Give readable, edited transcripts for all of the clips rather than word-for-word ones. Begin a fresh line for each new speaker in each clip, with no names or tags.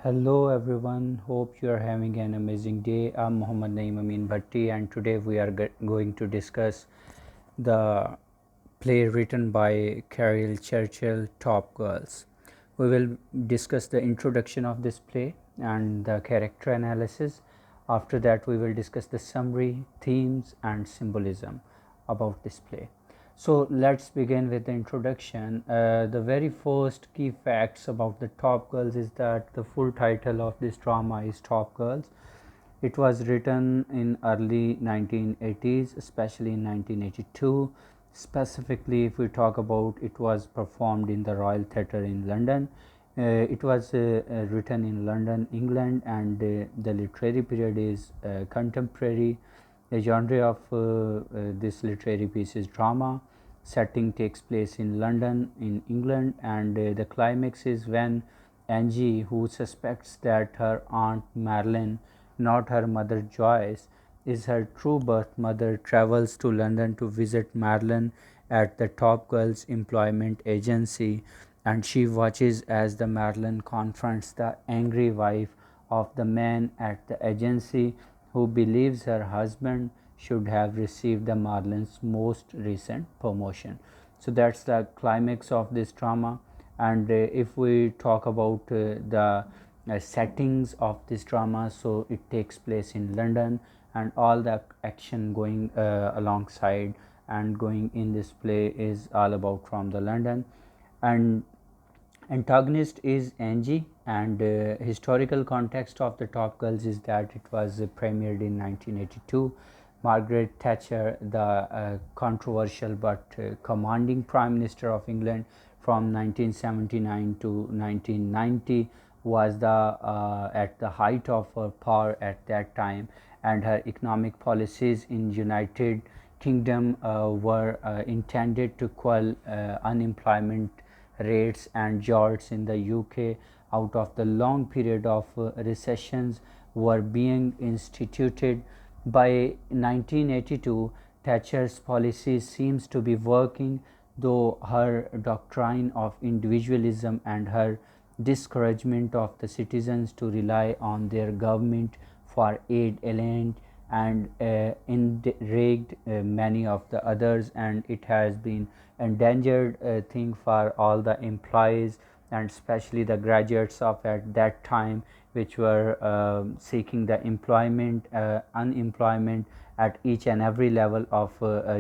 Hello everyone, hope you are having an amazing day. I'm Muhammad Naeem Amin Bhatti and today we are going to discuss the play written by Caryl Churchill, Top Girls. We will discuss the introduction of this play and the character analysis. After that we will discuss the summary, themes and symbolism about this play. So let's begin with the introduction. The very first key facts about the Top Girls is that the full title of this drama is Top Girls. It was written in early 1980s, especially in 1982. Specifically, if we talk about, it was performed in the Royal Theatre in London. It was written in London, England, and the literary period is contemporary. The genre of this literary piece is drama. Setting takes place in London, in England, and the climax is when Angie, who suspects that her aunt Marlin, not her mother Joyce, is her true birth mother, travels to London to visit Marlin at the Top Girls Employment Agency, and she watches as the Marlin confronts the angry wife of the man at the agency who believes her husband should have received the Marlin's most recent promotion. So that's the climax of this drama. And if we talk about the settings of this drama, so it takes place in London, and all the action going alongside and going in this play is all about from the London. And antagonist is Angie, and historical context of the Top Girls is that it was premiered in 1982. Margaret Thatcher, the controversial but commanding Prime Minister of England from 1979 to 1990, was at the height of her power at that time, and her economic policies in United Kingdom were intended to quell unemployment rates and jolts in the UK out of the long period of recessions were being instituted. By 1982, Thatcher's policy seems to be working, though her doctrine of individualism and her discouragement of the citizens to rely on their government for aid alone and enraged many of the others, and it has been endangered thing for all the employees and especially the graduates of at that time, which were seeking the employment, unemployment at each and every level of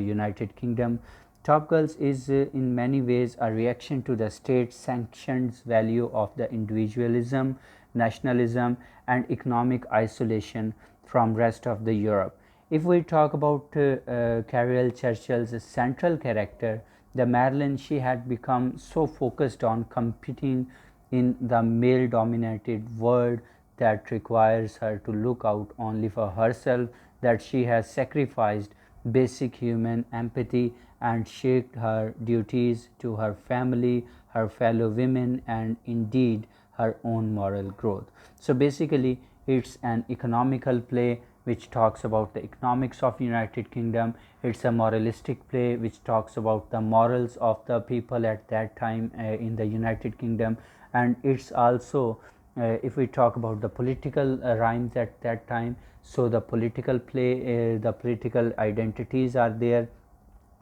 United Kingdom. Top Girls is in many ways a reaction to the state sanctioned value of the individualism, nationalism and economic isolation from rest of the Europe. If we talk about Caryl Churchill's central character, the Marlin, she had become so focused on competing in the male dominated world that requires her to look out only for herself that she has sacrificed basic human empathy and shirked her duties to her family, her fellow women, and indeed her own moral growth. So basically, it's an economical play which talks about the economics of United Kingdom. It's a moralistic play which talks about the morals of the people at that time in the United Kingdom, and it's also if we talk about the political rhymes at that time, so the political play, the political identities are there,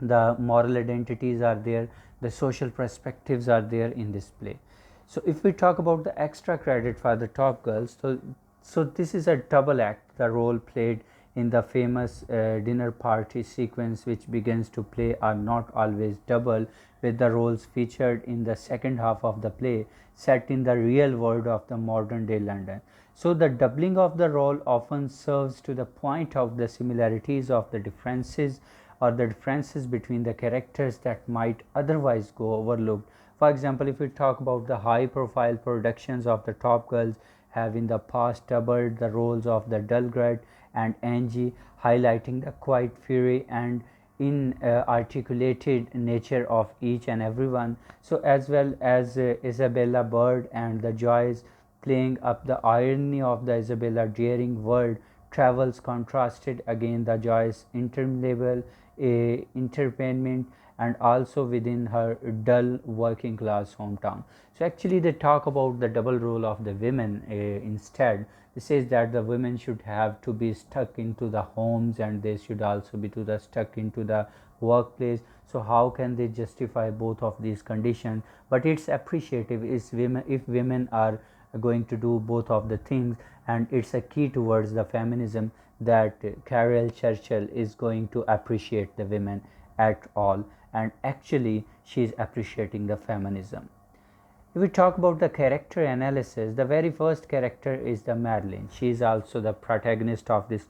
the moral identities are there, the social perspectives are there in this play. So if we talk about the extra credit for the Top Girls, so this is a double act. The role played in the famous dinner party sequence which begins to play are not always double, with the roles featured in the second half of the play set in the real world of the modern day London. So the doubling of the role often serves to the point out the similarities of the differences or the differences between the characters that might otherwise go overlooked. For example, if we talk about the high profile productions of the Top Girls have in the past doubled the roles of the Dulgret and Angie, highlighting the quiet fury and inarticulated nature of each and everyone. So as well as Isabella Bird and the Joyce, playing up the irony of the Isabella daring world travels contrasted again the Joyce interminable entertainment and also within her dull working class hometown. So actually they talk about the double role of the women instead. It says that the women should have to be stuck into the homes and they should also be to the stuck into the workplace. So how can they justify both of these conditions? But it's appreciative is women if women are going to do both of the things, and it's a key towards the feminism that Caryl Churchill is going to appreciate the women at all, and actually she is appreciating the feminism. If we talk about the character analysis, the very first character is the Marlin. She is also the protagonist of this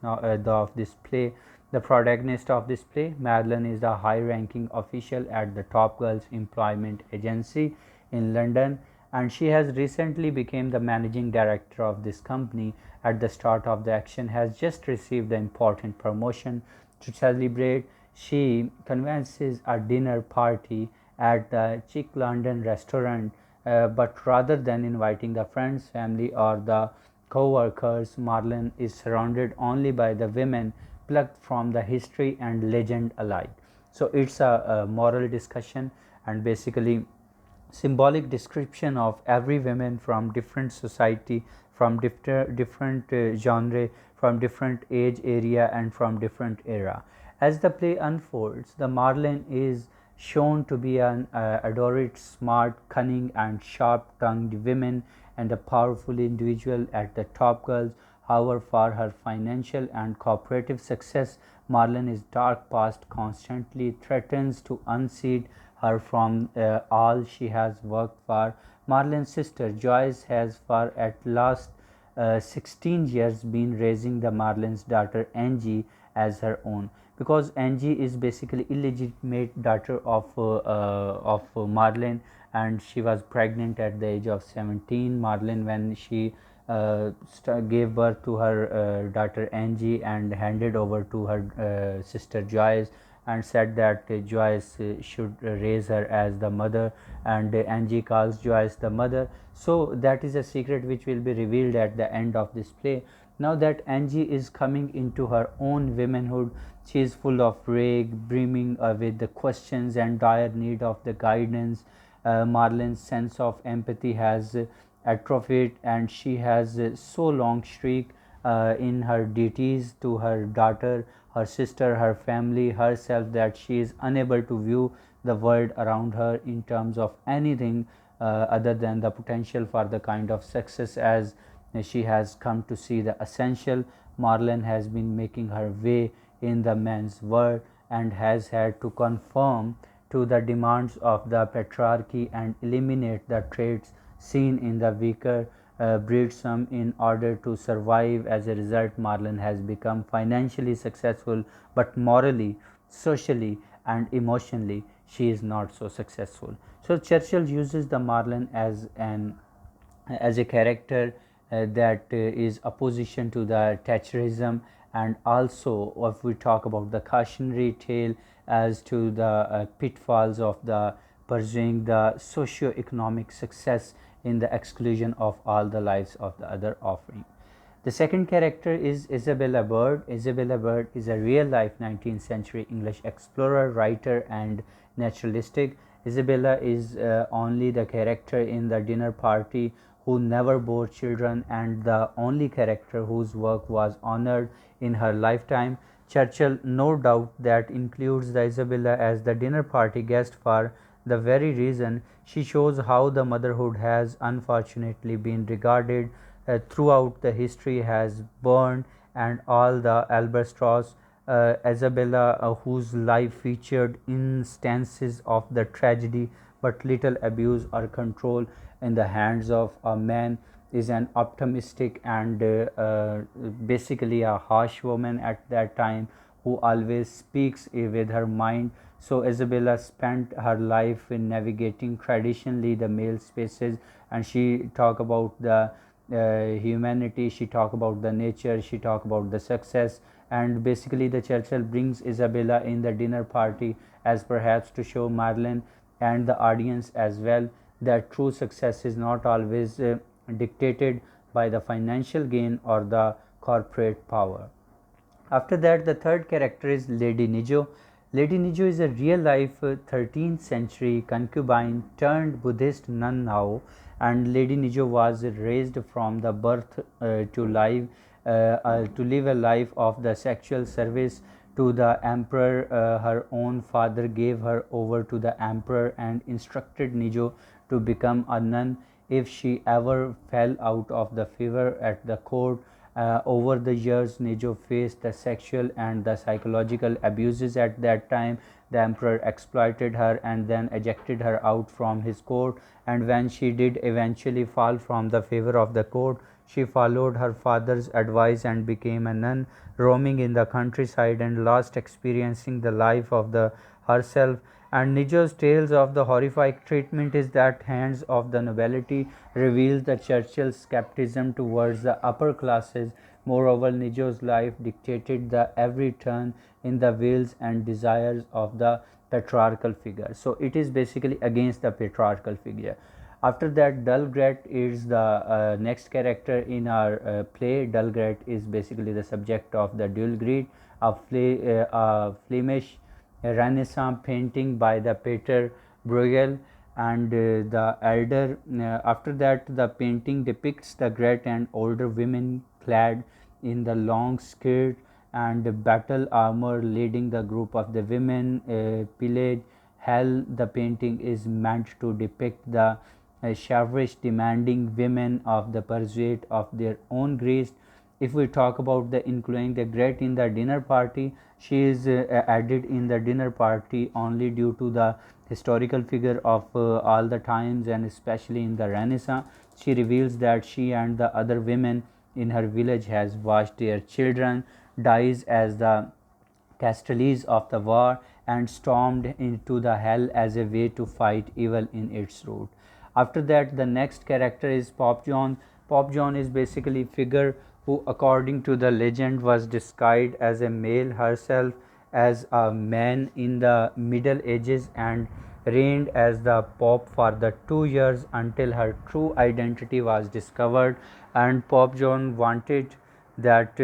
play. The protagonist of this play, Marlin, is the high-ranking official at the Top Girls Employment Agency in London, and she has recently become the managing director of this company. At the start of the action, has just received the important promotion. To celebrate, she convences a dinner party at the chic London restaurant, but rather than inviting the friends, family, or the co-workers, Marlin is surrounded only by the women plucked from the history and legend alike. So it's a moral discussion and basically symbolic description of every woman from different society, from different genre, from different age area, and from different era. As the play unfolds, the Marlin is shown to be an adorable, smart, cunning, and sharp-tongued woman and a powerful individual at the top. Girls, however, for her financial and cooperative success, Marlin's dark past constantly threatens to unseat her from all she has worked for. Marlin's sister Joyce has for at last 16 years been raising the Marlin's daughter Angie as her own, because Angie is basically illegitimate daughter of Marlin, and she was pregnant at the age of 17. Marlin, when she gave birth to her daughter Angie and handed over to her sister Joyce, and said that Joyce should raise her as the mother, and Angie calls Joyce the mother. So that is a secret which will be revealed at the end of this play. Now that Angie is coming into her own womanhood, she is full of rage, brimming with the questions and dire need of the guidance. Marlin's sense of empathy has atrophied, and she has so long streak in her duties to her daughter, her sister, her family, herself, that she is unable to view the world around her in terms of anything other than the potential for the kind of success as she has come to see the essential. Marlin has been making her way in the men's world and has had to conform to the demands of the patriarchy and eliminate the traits seen in the weaker breedsome in order to survive. As a result, Marlin has become financially successful, but morally, socially, and emotionally, she is not so successful. So Churchill uses the Marlin as a character that is opposition to the Thatcherism, and also if we talk about the cautionary tale as to the pitfalls of the pursuing the socio-economic success in the exclusion of all the lives of the other offering. The second character is Isabella Bird. Isabella Bird is a real-life 19th century English explorer, writer, and naturalistic. Isabella is only the character in the dinner party who never bore children, and the only character whose work was honored in her lifetime. Churchill, no doubt, that includes the Isabella as the dinner party guest for the very reason she shows how the motherhood has unfortunately been regarded throughout the history has burned, and all the albatross. Isabella, whose life featured instances of the tragedy but little abuse or control in the hands of a man, is an optimistic and basically a harsh woman at that time who always speaks with her mind. So Isabella spent her life in navigating traditionally the male spaces, and she talk about the humanity, she talk about the nature, she talk about the success, and basically the Churchill brings Isabella in the dinner party as perhaps to show Marlin and the audience as well that true success is not always dictated by the financial gain or the corporate power. After that, the third character is Lady Nijo. Lady Nijo is a real life 13th century concubine turned Buddhist nun now, and Lady Nijo was raised from the birth to live a life of the sexual service to the emperor. Her own father gave her over to the emperor and instructed Nijo to become a nun if she ever fell out of the favor at the court. Over the years, Nijo faced the sexual and the psychological abuses at that time. The emperor exploited her and then ejected her out from his court. And when she did eventually fall from the favor of the court, she followed her father's advice and became a nun, roaming in the countryside and lost experiencing the life of the herself. And Nijo's tales of the horrific treatment is that hands of the nobility reveals the Churchill's skepticism towards the upper classes. Moreover, Nijo's life dictated the every turn in the wills and desires of the patriarchal figure. So it is basically against the patriarchal figure. After that, Dulgret is the next character in our play. Dulgret is basically the subject of the Dulgret, a Flemish Renaissance painting by the Peter Bruegel and the elder. After that, the painting depicts the great and older women clad in the long skirt and battle armor leading the group of the women pillaged hell. The painting is meant to depict the chivalrous demanding women of the pursuit of their own grace. If we talk about the including the great in the dinner party, she is added in the dinner party only due to the historical figure of all the times, and especially in the Renaissance. She reveals that she and the other women in her village has watched their children dies as the Castellis of the war and stormed into the hell as a way to fight evil in its root. After that, the next character is Pop John. Pop John is basically a figure who, according to the legend, was disguised as a male herself as a man in the Middle Ages and reigned as the Pope for the 2 years until her true identity was discovered. And Pope John wanted that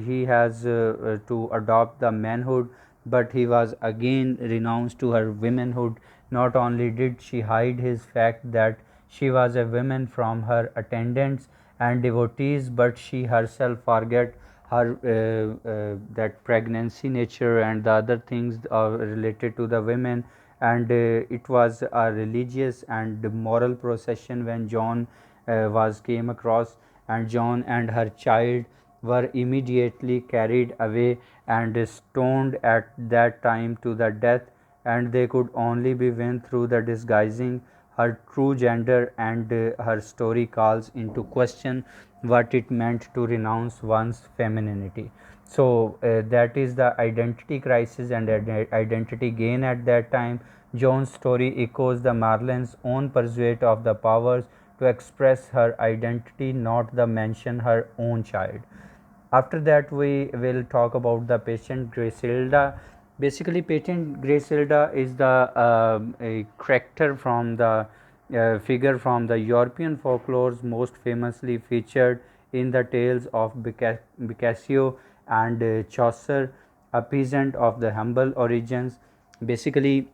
he has to adopt the manhood, but he was again renounced to her womanhood. Not only did she hide his fact that she was a woman from her attendants and devotees, but she herself forget her that pregnancy nature and the other things related to the women. And it was a religious and moral procession when John was came across, and John and her child were immediately carried away and stoned at that time to the death, and they could only be won through the disguising her true gender. And her story calls into question what it meant to renounce one's femininity. So that is the identity crisis and identity gain at that time. Joan's story echoes the Marlin's own pursuit of the powers to express her identity, not the mention her own child. After that, we will talk about the patient Griselda. Basically, patient Griselda is the a character from the figure from the European folklores, most famously featured in the tales of Boccaccio and Chaucer, a peasant of the humble origins. Basically,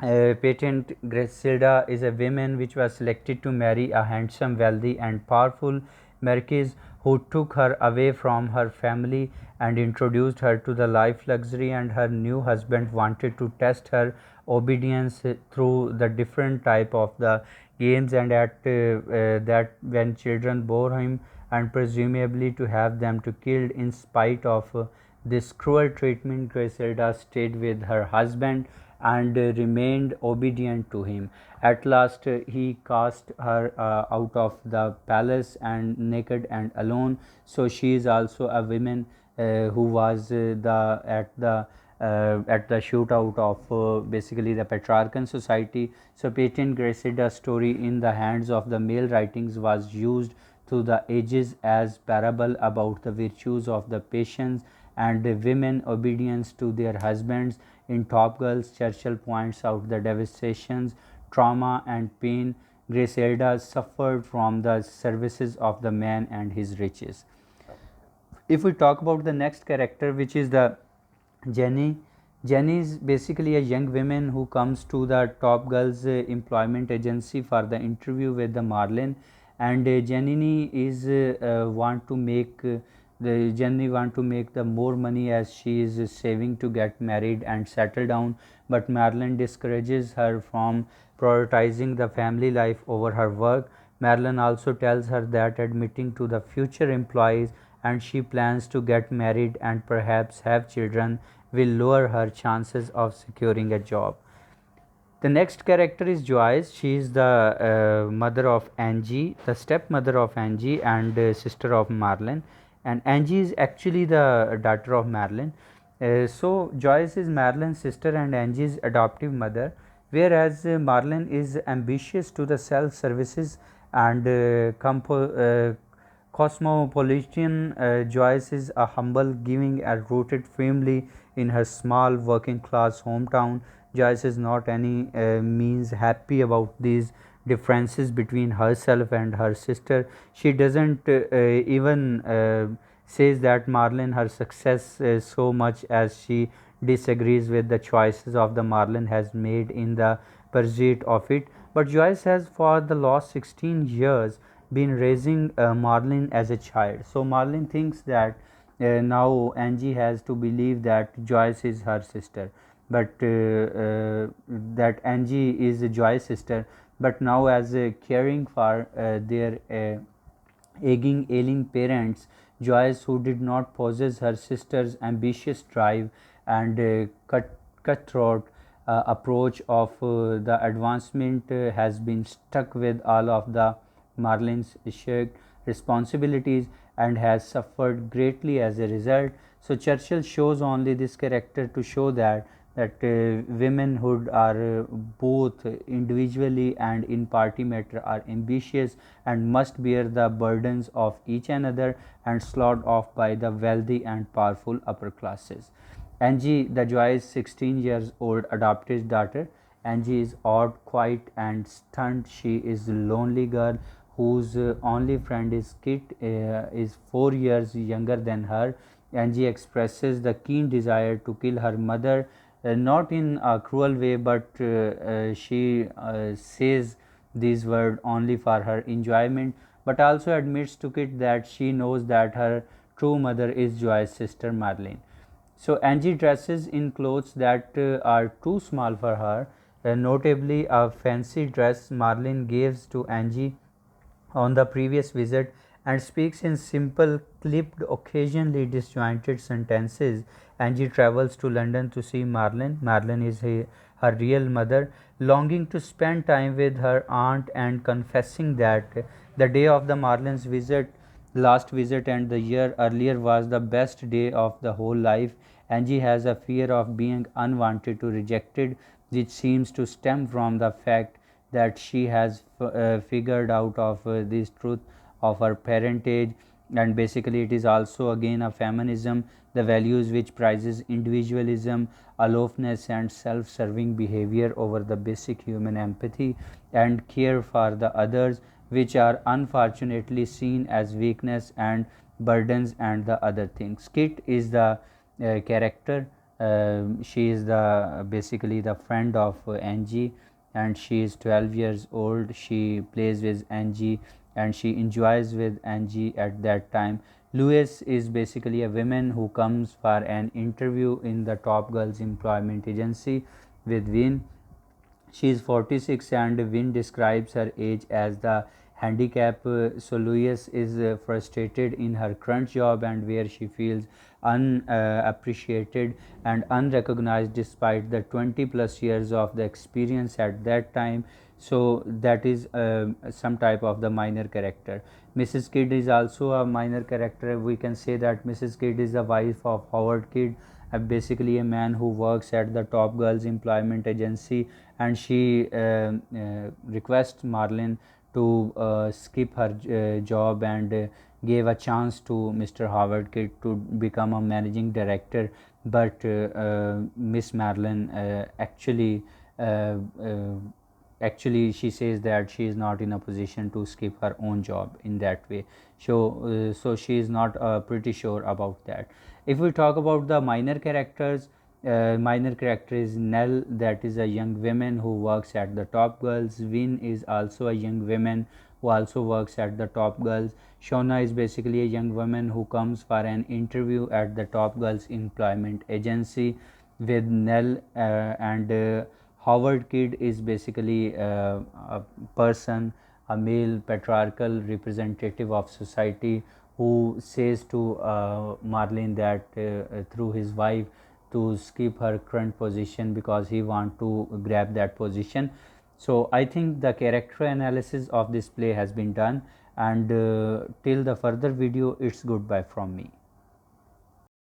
Patent Griselda is a woman which was selected to marry a handsome, wealthy, and powerful marquis who took her away from her family and introduced her to the life luxury. And her new husband wanted to test her obedience through the different type of the games, and at that when children bore him and presumably to have them to killed. In spite of this cruel treatment, Griselda stayed with her husband and remained obedient to him. At last, he cast her out of the palace and naked and alone. So she is also a woman who was at the shootout of basically the patriarchal society. So Patent Griselda's story in the hands of the male writings was used through the ages as parable about the virtues of the patience and the women obedience to their husbands. In Top Girls, Churchill points out the devastations, trauma, and pain Griselda suffered from the services of the man and his riches. If we talk about the next character, which is the Jenny, Jenny is basically a young woman who comes to the Top Girls employment agency for the interview with the Marlin, and Jenny is want to make the Jenny want to make the more money as she is saving to get married and settle down, but Marlin discourages her from prioritizing the family life over her work. Marlin also tells her that admitting to the future employees and she plans to get married and perhaps have children will lower her chances of securing a job. The next character is Joyce. She is the mother of Angie, the stepmother of Angie, and sister of Marlin. And Angie is actually the daughter of Marlin. So Joyce is Marlin's sister and Angie's adoptive mother, whereas Marlin is ambitious to the self services and cosmopolitan. Joyce is a humble, giving and rooted firmly in her small working class hometown. Joyce is not any means happy about these differences between herself and her sister. She doesn't even says that Marlin her success so much as she disagrees with the choices of the Marlin has made in the pursuit of it. But Joyce has for the last 16 years been raising Marlin as a child. So Marlin thinks that now Angie has to believe that Joyce is her sister, but that Angie is Joyce's sister. But now, as caring for their ailing parents, Joyce, who did not possess her sister's ambitious drive and cutthroat approach of the advancement, has been stuck with all of the Marlin's shared responsibilities and has suffered greatly as a result. So Churchill shows only this character to show that womenhood are both individually and in party matter are ambitious and must bear the burdens of each another and sloughed off by the wealthy and powerful upper classes. Angie, the Joy's 16 years old adopted daughter, Angie is odd, quiet, and stunned. She is a lonely girl whose only friend is Kit, is 4 years younger than her. Angie expresses the keen desire to kill her mother, not in a cruel way, but she says these words only for her enjoyment, but also admits to Kit that she knows that her true mother is Joy's sister Marlene. So Angie dresses in clothes that are too small for her, notably a fancy dress Marlene gives to Angie on the previous visit and speaks in simple, clipped, occasionally disjointed sentences. Angie travels to London to see Marlin. Marlin is her real mother, longing to spend time with her aunt and confessing that the day of the Marlin's last visit and the year earlier was the best day of the whole life. Angie has a fear of being unwanted to rejected, which seems to stem from the fact that she has figured out of this truth of her parentage. And basically it is also again a feminism, the values which prizes individualism, aloofness and self-serving behavior over the basic human empathy and care for the others, which are unfortunately seen as weakness and burdens and the other things. Kit is the character. She is the basically the friend of Angie, and she is 12 years old. She plays with Angie and she enjoys with Angie at that time. Lois is basically a woman who comes for an interview in the Top Girls employment agency with Win. She is 46 and Win describes her age as the handicap. So Lois is frustrated in her current job and where she feels unappreciated and unrecognized despite the 20 plus years of the experience at that time. So that is some type of the minor character. Mrs. Kidd is also a minor character. We can say that Mrs. Kidd is the wife of Howard Kidd, basically a man who works at the Top Girls employment agency, and she requests Marlin to skip her job and gave a chance to Mr. Howard Kidd to become a managing director, but Miss Marlin uh, uh, actually she says that she is not in a position to skip her own job in that way. So she is not pretty sure about that. If we talk about the minor characters, Minor character is Nell, that is a young woman who works at the Top Girls. Vin is also a young woman who also works at the Top Girls. Shona is basically a young woman who comes for an interview at the Top Girls employment agency with Nell, and Howard Kid is basically a person, a male patriarchal representative of society, who says to Marlin that through his wife to skip her current position because he want to grab that position. So I think the character analysis of this play has been done, and till the further video, it's goodbye from me.